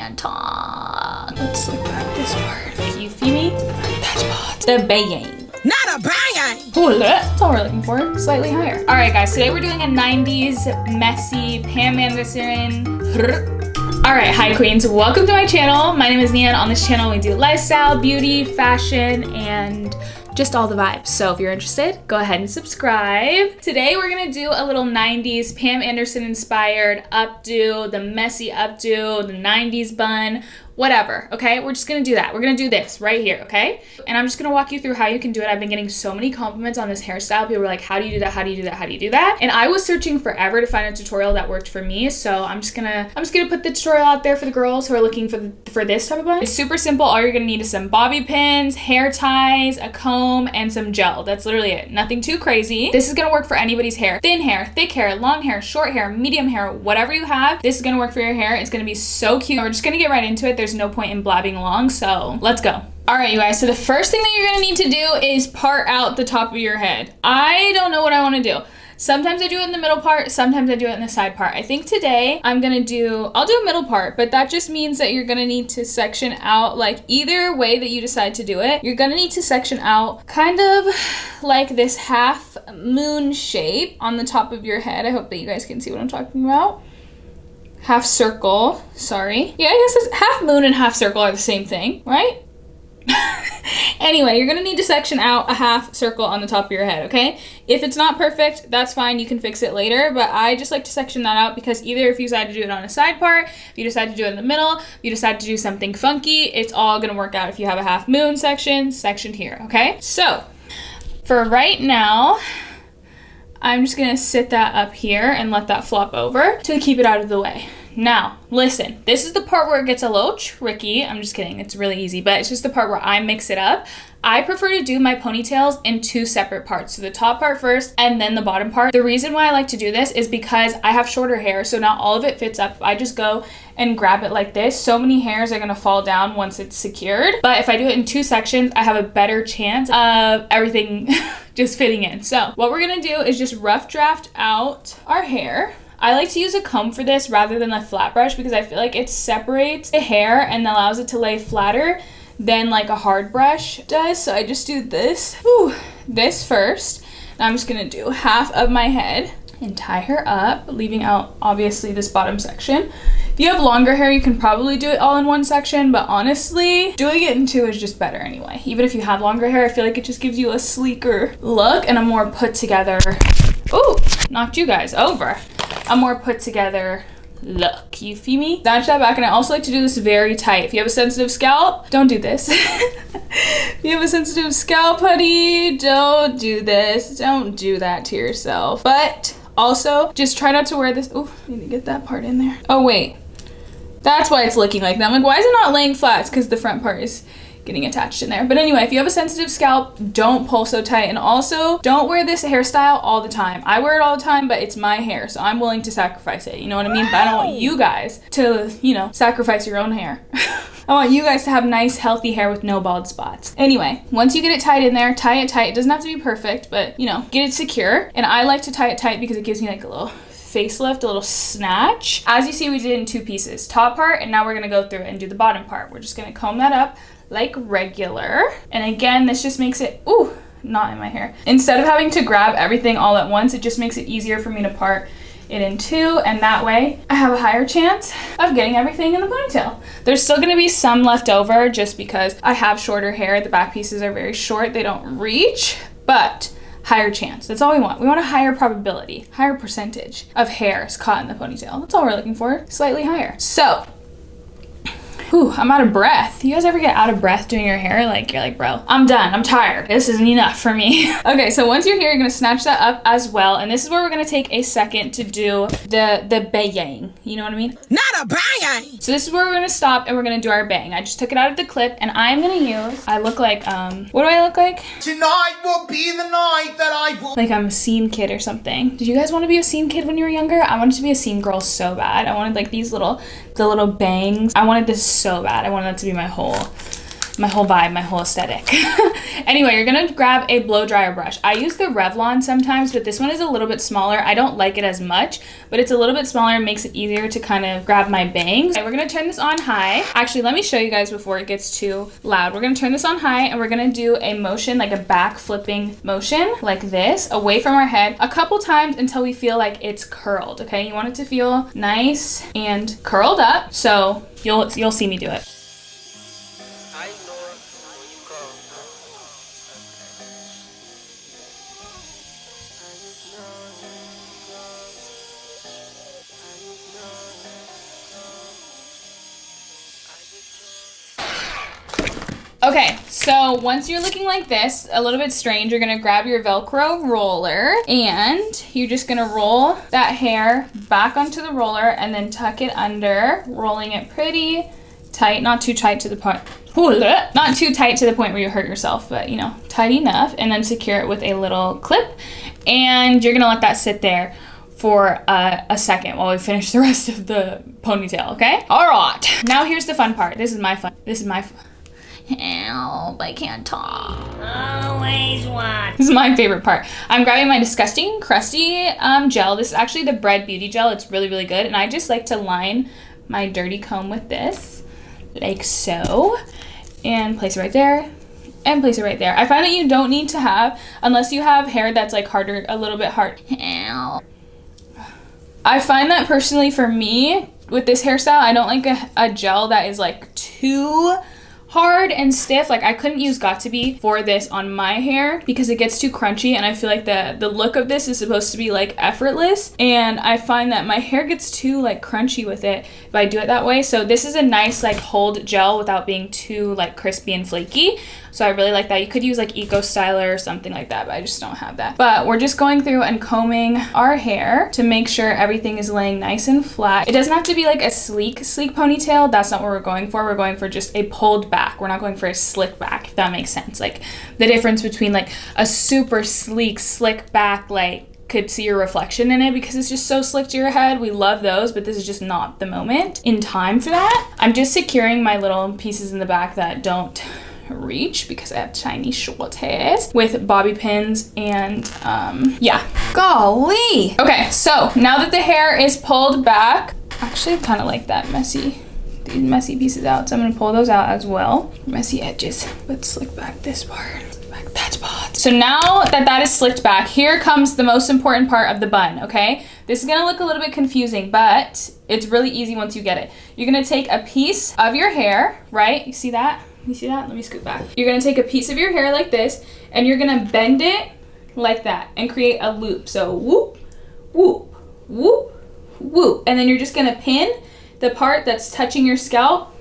man talk. Let's look back this part. You feel me? That's what. The baying. Not a bang! That's all we're looking for. Slightly higher. All right, guys. Today we're doing a 90s messy Pam Anderson. All right, hi queens. Welcome to my channel. My name is Nia, and on this channel we do lifestyle, beauty, fashion, and just all the vibes. So if you're interested, go ahead and subscribe. Today we're gonna do a little 90s Pam Anderson inspired updo, the messy updo, the 90s bun, whatever, okay? We're just gonna do that. We're gonna do this right here, okay? And I'm just gonna walk you through how you can do it. I've been getting so many compliments on this hairstyle. People were like, how do you do that? How do you do that? How do you do that? And I was searching forever to find a tutorial that worked for me. So I'm just gonna put the tutorial out there for the girls who are looking for this type of bun. It's super simple. All you're gonna need is some bobby pins, hair ties, a comb, and some gel. That's literally it. Nothing too crazy. This is gonna work for anybody's hair. Thin hair, thick hair, long hair, short hair, medium hair, whatever you have, this is gonna work for your hair. It's gonna be so cute. We're just gonna get right into it. There's no point in blabbing along, so let's go. All right, you guys, so the first thing that you're gonna need to do is part out the top of your head. I don't know what I wanna do. Sometimes I do it in the middle part, sometimes I do it in the side part. I think today I'll do a middle part, but that just means that you're gonna need to section out, like either way that you decide to do it, you're gonna need to section out kind of like this half moon shape on the top of your head. I hope that you guys can see what I'm talking about. Half circle, sorry. Yeah, I guess half moon and half circle are the same thing, right? Anyway, you're gonna need to section out a half circle on the top of your head, okay? If it's not perfect, that's fine, you can fix it later, but I just like to section that out because either if you decide to do it on a side part, if you decide to do it in the middle, if you decide to do something funky, it's all gonna work out if you have a half moon sectioned here, okay? So, for right now, I'm just gonna sit that up here and let that flop over to keep it out of the way. Now, listen, this is the part where it gets a little tricky. I'm just kidding, it's really easy, but it's just the part where I mix it up. I prefer to do my ponytails in two separate parts. So the top part first and then the bottom part. The reason why I like to do this is because I have shorter hair, so not all of it fits up. If I just go and grab it like this, so many hairs are gonna fall down once it's secured. But if I do it in two sections, I have a better chance of everything just fitting in. So what we're gonna do is just rough draft out our hair. I like to use a comb for this rather than a flat brush because I feel like it separates the hair and allows it to lay flatter than like a hard brush does. So I just do this, this first. And I'm just gonna do half of my head and tie her up, leaving out obviously this bottom section. If you have longer hair, you can probably do it all in one section, but honestly, doing it in two is just better anyway. Even if you have longer hair, I feel like it just gives you a sleeker look and a more put together, ooh, knocked you guys over. A more put together look, you feel me? Snatch that back, and I also like to do this very tight. If you have a sensitive scalp, don't do this. If you have a sensitive scalp, honey, don't do this. Don't do that to yourself. But also, just try not to wear this. Ooh, I need to get that part in there. Oh wait, that's why it's looking like that. I'm like, why is it not laying flat? It's because the front part is getting attached in there. But anyway, if you have a sensitive scalp, don't pull so tight. And also, don't wear this hairstyle all the time. I wear it all the time, but it's my hair, so I'm willing to sacrifice it. You know what I mean? But I don't want you guys to, you know, sacrifice your own hair. I want you guys to have nice, healthy hair with no bald spots. Anyway, once you get it tied in there, tie it tight. It doesn't have to be perfect, but, you know, get it secure. And I like to tie it tight because it gives me like a little facelift, a little snatch. As you see, we did it in two pieces. Top part, and now we're gonna go through and do the bottom part. We're just gonna comb that up like regular. And again, this just makes it, ooh, not in my hair. Instead of having to grab everything all at once, it just makes it easier for me to part it in two, and that way I have a higher chance of getting everything in the ponytail. There's still gonna be some left over just because I have shorter hair. The back pieces are very short, they don't reach, but higher chance. That's all we want. We want a higher probability, higher percentage of hairs caught in the ponytail. That's all we're looking for, slightly higher. So, whew, I'm out of breath. You guys ever get out of breath doing your hair? Like, you're like, bro, I'm done, I'm tired. This isn't enough for me. Okay, so once you're here, you're gonna snatch that up as well. And this is where we're gonna take a second to do the baying. You know what I mean? Not a bang! So this is where we're gonna stop and we're gonna do our bang. I just took it out of the clip and I'm gonna use, I look like, what do I look like? Tonight will be the night that I will. Like I'm a scene kid or something. Did you guys want to be a scene kid when you were younger? I wanted to be a scene girl so bad. I wanted like the little bangs. I wanted this so bad. I wanted that to be my whole my whole vibe, my whole aesthetic. Anyway, you're gonna grab a blow dryer brush. I use the Revlon sometimes, but this one is a little bit smaller. I don't like it as much, but it's a little bit smaller and makes it easier to kind of grab my bangs. Okay, we're gonna turn this on high. Actually, let me show you guys before it gets too loud. We're gonna turn this on high and we're gonna do a motion, like a back flipping motion, like this, away from our head a couple times until we feel like it's curled, okay? You want it to feel nice and curled up, so you'll see me do it. Okay, so once you're looking like this, a little bit strange, you're gonna grab your Velcro roller and you're just gonna roll that hair back onto the roller and then tuck it under, rolling it pretty tight, not too tight to the point, not too tight to the point where you hurt yourself, but you know, tight enough, and then secure it with a little clip. And you're gonna let that sit there for a second while we finish the rest of the ponytail, okay? All right, now here's the fun part. This is my fun. Help, I can't talk. Always one. This is my favorite part. I'm grabbing my disgusting crusty gel. This is actually the Bread Beauty Gel. It's really, really good. And I just like to line my dirty comb with this, like so. And place it right there. And place it right there. I find that you don't need to have, unless you have hair that's like harder, a little bit hard. Help. I find that personally for me, with this hairstyle, I don't like a gel that is like too hard and stiff. Like I couldn't use Got2b for this on my hair because it gets too crunchy, and I feel like the look of this is supposed to be like effortless, and I find that my hair gets too like crunchy with it if I do it that way. So this is a nice like hold gel without being too like crispy and flaky. So I really like that. You could use like Eco Styler or something like that, but I just don't have that. But we're just going through and combing our hair to make sure everything is laying nice and flat. It doesn't have to be like a sleek ponytail. That's not what we're going for. We're going for just a pulled back. We're not going for a slick back, if that makes sense. Like the difference between like a super sleek, slick back, like could see your reflection in it because it's just so slick to your head. We love those, but this is just not the moment in time for that. I'm just securing my little pieces in the back that don't reach because I have tiny short hairs with bobby pins, and yeah, golly. Okay, so now that the hair is pulled back, actually I kind of like that these messy pieces out, so I'm gonna pull those out as well. Messy edges, but slick back this part, back that spot. So now that is slicked back, here comes the most important part of the bun, okay? This is gonna look a little bit confusing, but it's really easy once you get it. You're gonna take a piece of your hair, right? You see that? You see that? Let me scoot back. You're gonna take a piece of your hair like this, and you're gonna bend it like that and create a loop. So whoop, whoop, whoop, whoop. And then you're just gonna pin the part that's touching your scalp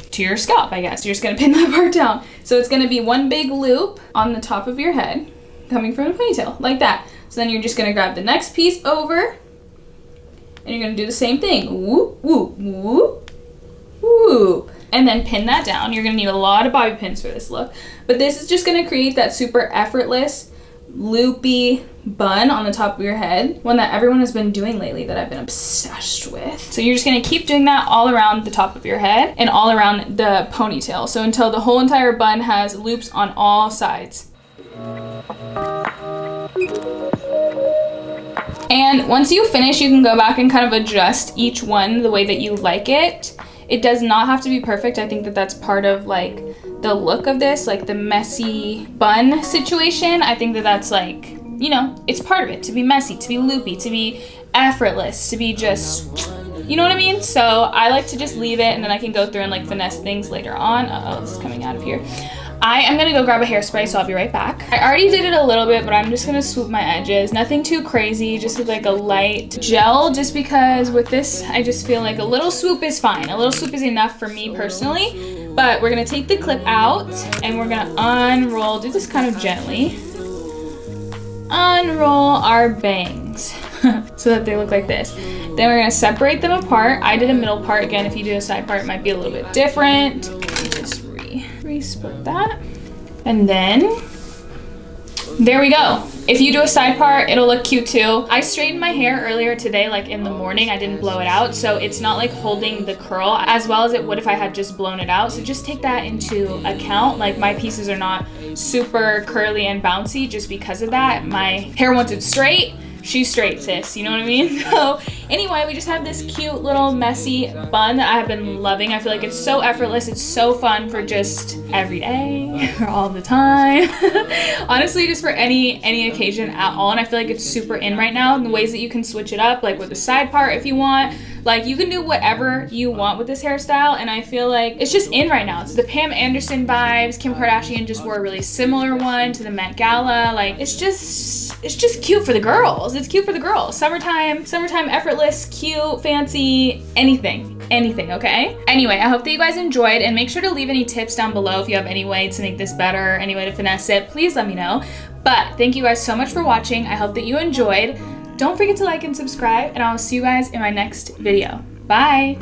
to your scalp, I guess. You're just gonna pin that part down. So it's gonna be one big loop on the top of your head coming from the ponytail, like that. So then you're just gonna grab the next piece over, and you're gonna do the same thing. Whoop, whoop, whoop, whoop. And then pin that down. You're gonna need a lot of bobby pins for this look, but this is just gonna create that super effortless, loopy bun on the top of your head, one that everyone has been doing lately that I've been obsessed with. So you're just gonna keep doing that all around the top of your head and all around the ponytail. So until the whole entire bun has loops on all sides. And once you finish, you can go back and kind of adjust each one the way that you like it. It does not have to be perfect. I think that that's part of like the look of this, like the messy bun situation. I think that that's like, you know, it's part of it to be messy, to be loopy, to be effortless, to be just, you know what I mean? So I like to just leave it, and then I can go through and like finesse things later on. Uh-oh, this is coming out of here. I am gonna go grab a hairspray, so I'll be right back. I already did it a little bit, but I'm just gonna swoop my edges. Nothing too crazy, just with like a light gel, just because with this, I just feel like a little swoop is fine. A little swoop is enough for me personally, but we're gonna take the clip out and we're gonna unroll, do this kind of gently. Unroll our bangs so that they look like this. Then we're gonna separate them apart. I did a middle part. Again, if you do a side part, it might be a little bit different. Just re-split that. And then, there we go. If you do a side part, it'll look cute too. I straightened my hair earlier today, like in the morning. I didn't blow it out, so it's not like holding the curl as well as it would if I had just blown it out. So just take that into account. Like my pieces are not super curly and bouncy just because of that. My hair wants it straight. She's straight, sis, you know what I mean? So anyway, we just have this cute little messy bun that I have been loving. I feel like it's so effortless. It's so fun for just every day or all the time. Honestly, just for any occasion at all. And I feel like it's super in right now in the ways that you can switch it up, like with the side part if you want. Like you can do whatever you want with this hairstyle, and I feel like it's just in right now. It's the Pam Anderson vibes. Kim Kardashian just wore a really similar one to the Met Gala. Like it's just cute for the girls. It's cute for the girls. Summertime, effortless, cute, fancy, anything, okay? Anyway, I hope that you guys enjoyed, and make sure to leave any tips down below if you have any way to make this better, any way to finesse it, please let me know. But thank you guys so much for watching. I hope that you enjoyed. Don't forget to like and subscribe, and I'll see you guys in my next video. Bye.